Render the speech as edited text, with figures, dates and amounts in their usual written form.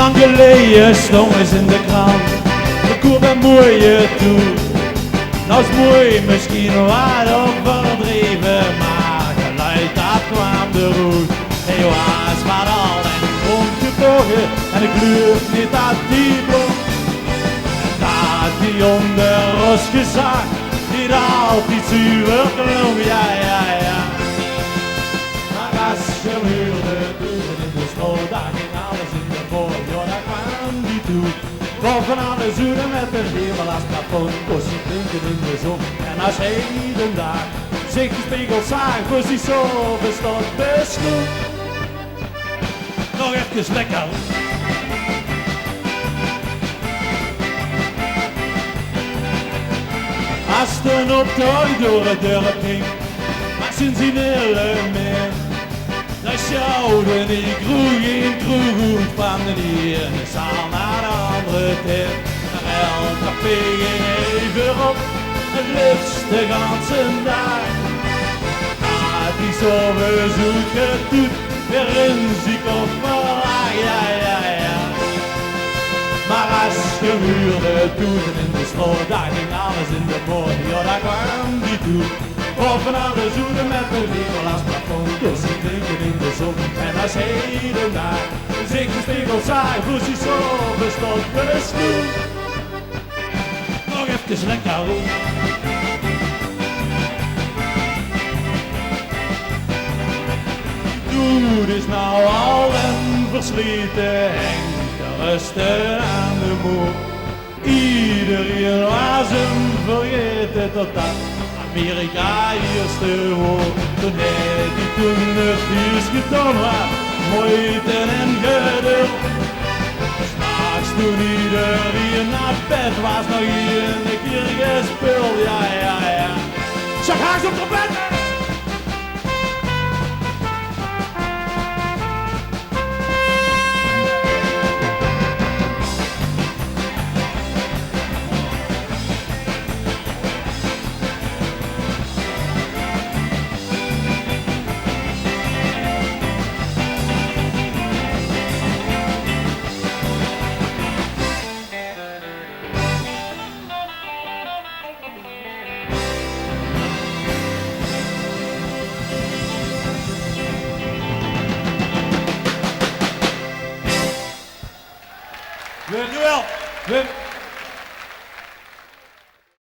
Lang geleden stond eens in de krant, de koer ben mooie toe. Nou is mooi misschien wat overdreven, maar geluid dat kwam de roet. Hij was wat al en rondgebogen en ik geloof niet dat die blond. En dat die onder ons gezag, die altijd zuur klonk, ja, ja, ja. Maar als je huurde toen in de school, daar ging alles in de boord, ja, daar kwam die toe. Boven alle zoenen met een hemel als plafond, kosje drinken in de zon. En als hij de dag zich gespiegeld zag, was hij zo bestond besloot. Nog even lekker. Als de optocht door het dorp ging, maar sinds in element. Dan sjouwde ik groei in kroeg van de ene zaal naar de andere tent. Naar elk café ging even op, het liefst de ganse dag. Had die zo bezoek getoet, weer in ziek of verlaag, ja, ja, ja. Maar als je huurde toeten in de sloot, daar ging alles in de moord, ja, daar kwam die toe. Boven alle zoenen met een hemel als plafond, dus ik drinken in de zon. En als heden daar zich de spiegel zag, hoe hij zo bestond besloot. Nog even lekker. Doet is nou al een versleten Henk, rusten aan de moer. Iedereen was hem vergeten totdat Amerika eerste woord. Toen hij die toen het vies gedaan had, moeite en geduld. S'nachts toen iedereen naar bed was, nog hier een keer gespeeld, ja, ja, ja. Zo gaan ze op de bed! Dankjewel.